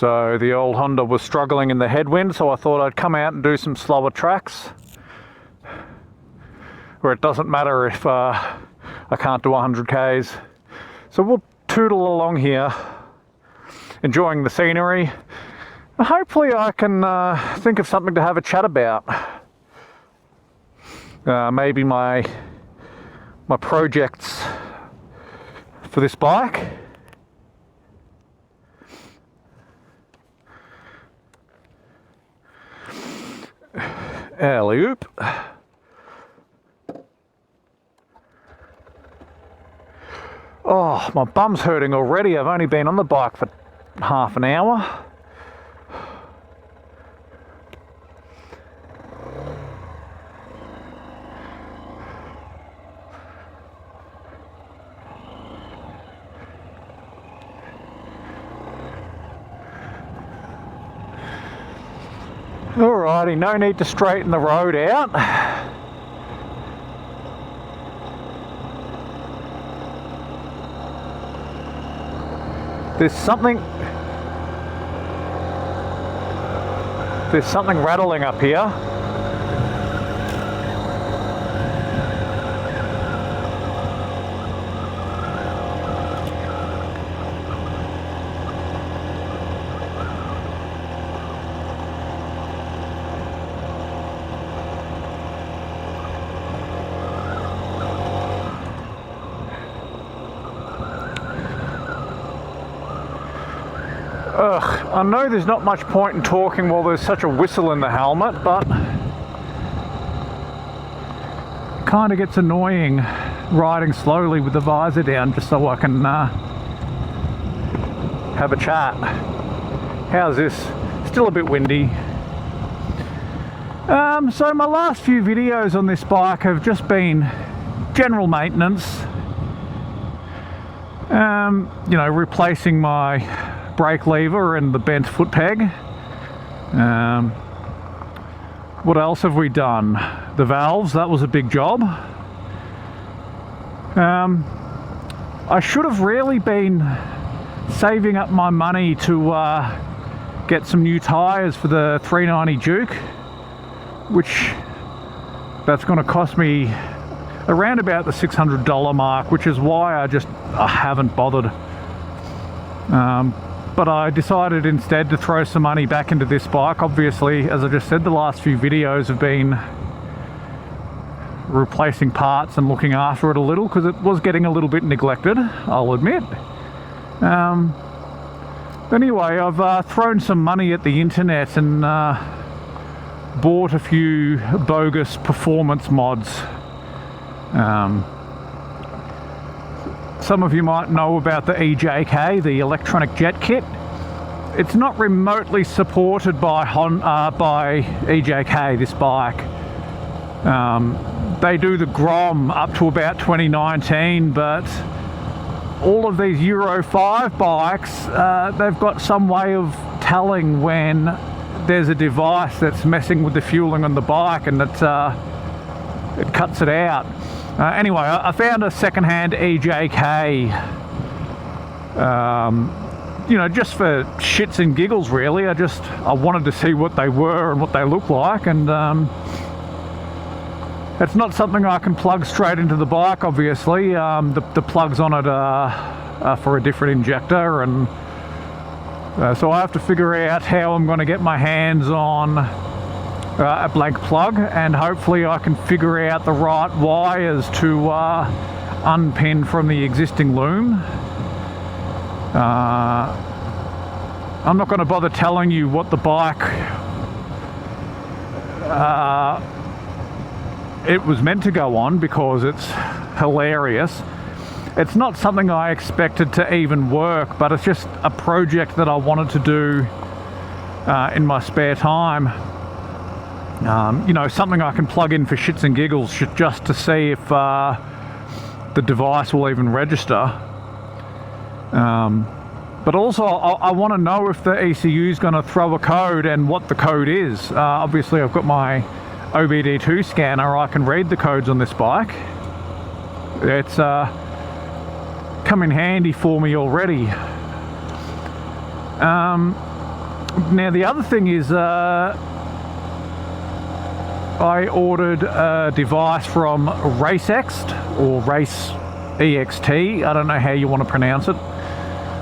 So the old Honda was struggling in the headwind, so I thought I'd come out and do some slower tracks where it doesn't matter if I can't do 100 Ks. So we'll tootle along here, enjoying the scenery. Hopefully I can think of something to have a chat about. Maybe my projects for this bike. Alley-oop. Oh, my bum's hurting already. I've only been on the bike for half an hour. Alrighty, no need to straighten the road out. There's something rattling up here. Ugh, I know there's not much point in talking while there's such a whistle in the helmet, but it kind of gets annoying riding slowly with the visor down just so I can have a chat. How's this? Still a bit windy. So my last few videos on this bike have just been general maintenance. You know, replacing my brake lever and the bent foot peg. What else have we done? The valves, that was a big job. I should have really been saving up my money to get some new tyres for the 390 Duke, which that's going to cost me around about the $600 mark, which is why I haven't bothered. But I decided instead to throw some money back into this bike. Obviously, as I just said, the last few videos have been replacing parts and looking after it a little, because it was getting a little bit neglected, I'll admit. Anyway, I've thrown some money at the internet and bought a few bogus performance mods. Some of you might know about the EJK, the electronic jet kit. It's not remotely supported by EJK, this bike. They do the Grom up to about 2019, but all of these Euro 5 bikes, they've got some way of telling when there's a device that's messing with the fueling on the bike, and it cuts it out. Anyway, I found a second-hand EJK, you know, just for shits and giggles, really. I wanted to see what they were and what they look like, and it's not something I can plug straight into the bike, obviously. The plugs on it are for a different injector, and so I have to figure out how I'm going to get my hands on a blank plug, and hopefully I can figure out the right wires to unpin from the existing loom. I'm not going to bother telling you what the bike it was meant to go on, because it's hilarious. It's not something I expected to even work, but it's just a project that I wanted to do in my spare time. You know, something I can plug in for shits and giggles, just to see if the device will even register. But also, I want to know if the ECU is going to throw a code and what the code is. Obviously, I've got my OBD2 scanner. I can read the codes on this bike. It's come in handy for me already. Now the other thing is I ordered a device from RaceXt or Race EXT. I don't know how you want to pronounce it.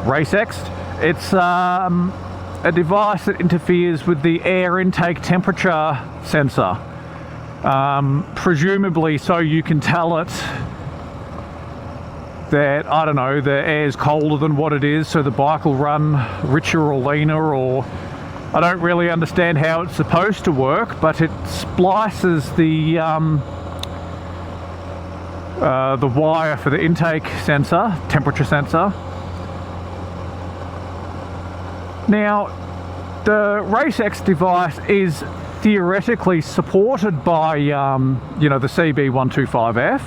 RaceXt. It's a device that interferes with the air intake temperature sensor. Presumably so you can tell it that, I don't know, the air's colder than what it is, so the bike will run richer or leaner, or I don't really understand how it's supposed to work, but it splices the wire for the intake sensor, temperature sensor. Now, the RaceXt device is theoretically supported by, you know, the CB125F,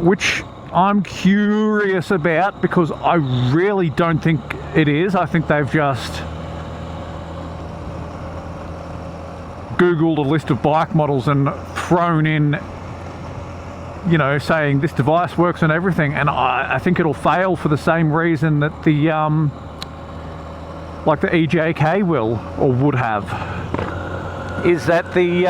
which I'm curious about because I really don't think it is. I think they've just Googled a list of bike models and thrown in, you know, saying this device works on everything, and I think it'll fail for the same reason that the like the EJK will or would have, is that the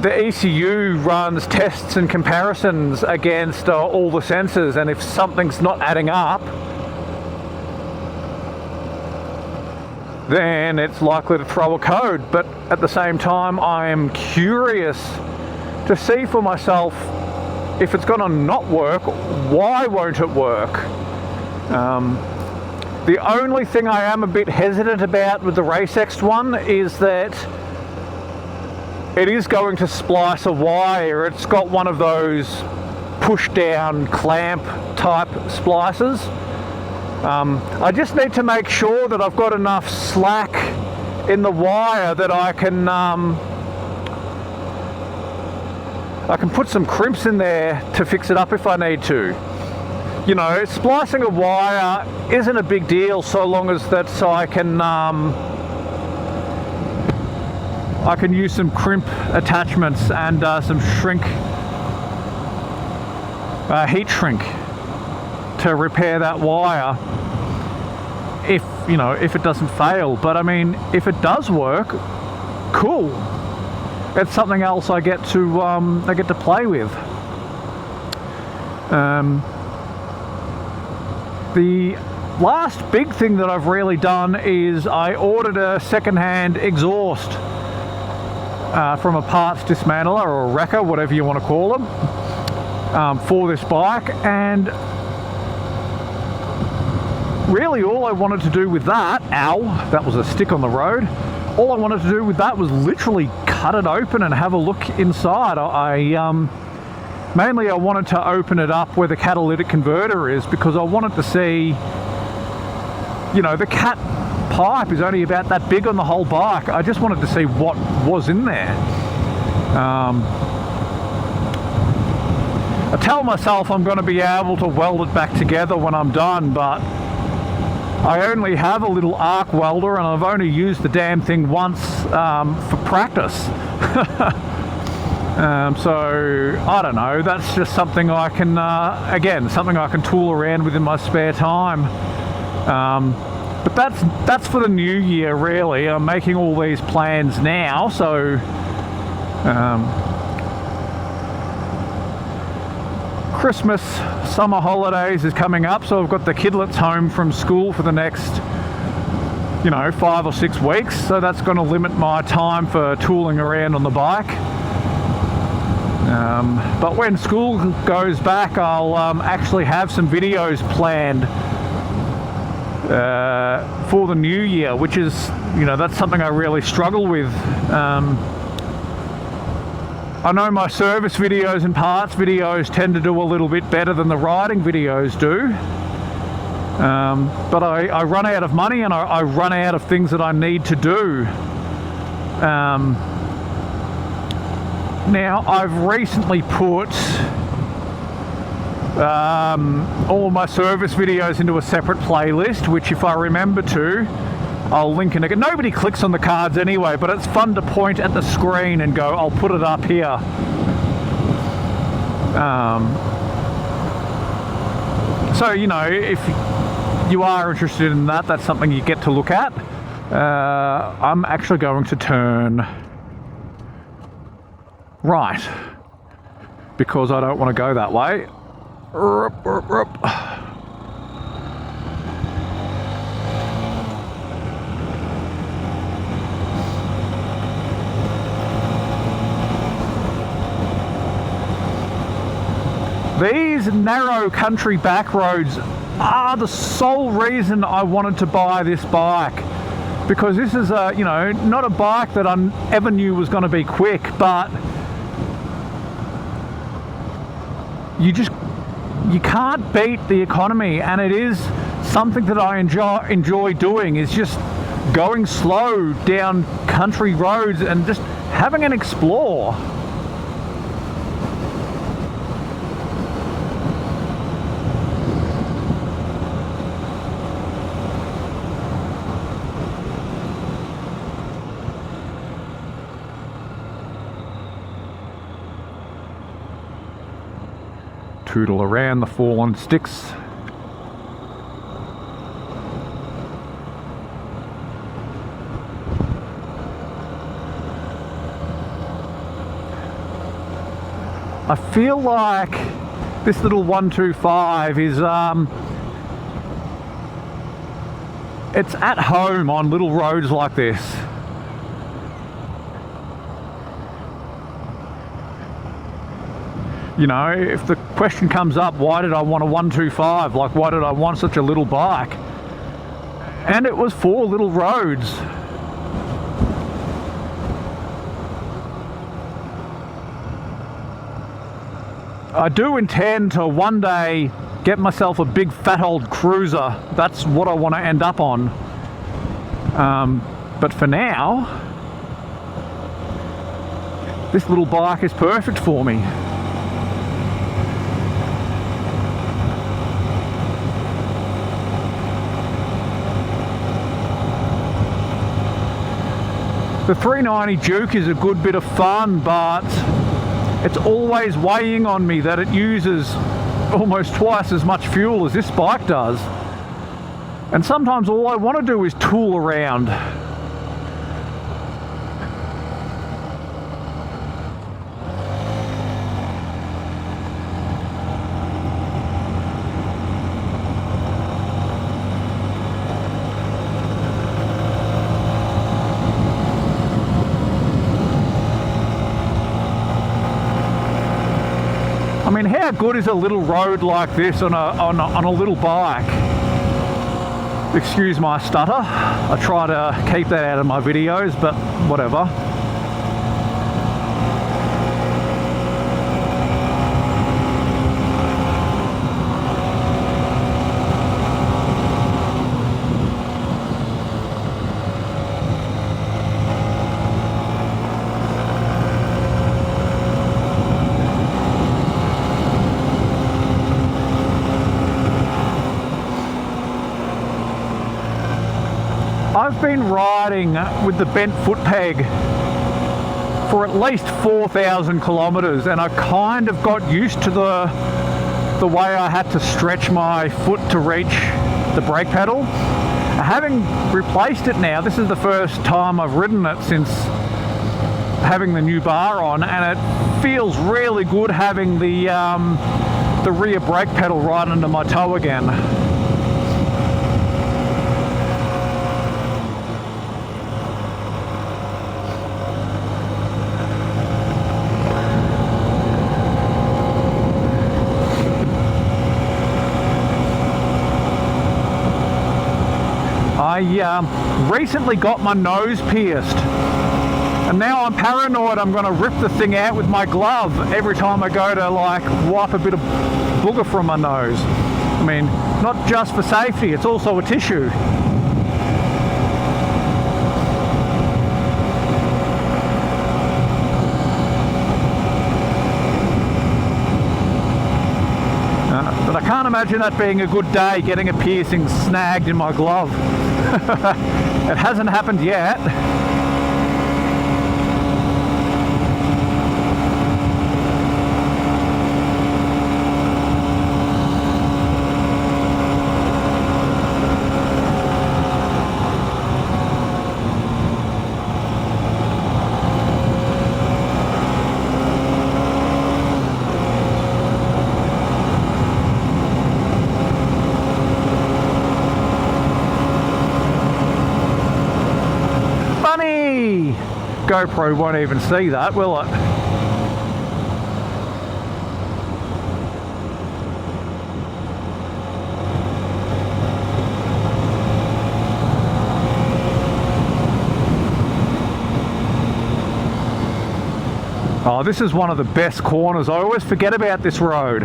ECU runs tests and comparisons against all the sensors, and if something's not adding up, then it's likely to throw a code. But at the same time, I am curious to see for myself, if it's going to not work, why won't it work? The only thing I am a bit hesitant about with the RaceXt one is that it is going to splice a wire. It's got one of those push down clamp type splicers. I just need to make sure that I've got enough slack in the wire that I can put some crimps in there to fix it up if I need to. You know, splicing a wire isn't a big deal so long as that I can use some crimp attachments and some shrink, heat shrink to repair that wire if, you know, if it doesn't fail. But I mean, if it does work, cool. It's something else I get to play with. The last big thing that I've really done is I ordered a second-hand exhaust from a parts dismantler or a wrecker, whatever you want to call them, for this bike. And really all I wanted to do with that, that was a stick on the road, all I wanted to do with that was literally cut it open and have a look inside. Mainly I wanted to open it up where the catalytic converter is, because I wanted to see, you know, the cat pipe is only about that big on the whole bike. I just wanted to see what was in there. I tell myself I'm going to be able to weld it back together when I'm done, but I only have a little arc welder and I've only used the damn thing once for practice. So I don't know, that's just something I can, again, something I can tool around with in my spare time. But that's for the new year, really. I'm making all these plans now, so Christmas, summer holidays is coming up, so I've got the kidlets home from school for the next, you know, 5 or 6 weeks, so that's going to limit my time for tooling around on the bike. But when school goes back, I'll actually have some videos planned for the new year, which is, you know, that's something I really struggle with. I know my service videos and parts videos tend to do a little bit better than the riding videos do, but I run out of money and I run out of things that I need to do. Now, I've recently put all my service videos into a separate playlist, which if I remember to, I'll link in again. Nobody clicks on the cards anyway, but it's fun to point at the screen and go, I'll put it up here. So, you know, if you are interested in that, that's something you get to look at. I'm actually going to turn right because I don't want to go that way. These narrow country back roads are the sole reason I wanted to buy this bike, because this is a, you know, not a bike that I ever knew was going to be quick, but you can't beat the economy, and it is something that I enjoy doing, is just going slow down country roads and just having an explore. Tootle around the fallen sticks. I feel like this little 125 is it's at home on little roads like this. You know, if the question comes up, why did I want a 125? Like, why did I want such a little bike? And it was for little roads. I do intend to one day get myself a big fat old cruiser. That's what I want to end up on. But for now, this little bike is perfect for me. The 390 Duke is a good bit of fun, but it's always weighing on me that it uses almost twice as much fuel as this bike does. And sometimes all I want to do is tool around. I mean, how good is a little road like this on a little bike? Excuse my stutter. I try to keep that out of my videos, but whatever. I've been riding with the bent foot peg for at least 4,000 kilometers, and I kind of got used to the way I had to stretch my foot to reach the brake pedal. Having replaced it now, this is the first time I've ridden it since having the new bar on, and it feels really good having the rear brake pedal right under my toe again. I recently got my nose pierced, and now I'm paranoid I'm going to rip the thing out with my glove every time I go to like wipe a bit of booger from my nose. I mean, not just for safety, it's also a tissue. But I can't imagine that being a good day, getting a piercing snagged in my glove. It hasn't happened yet. GoPro won't even see that, will it? Oh, this is one of the best corners. I always forget about this road.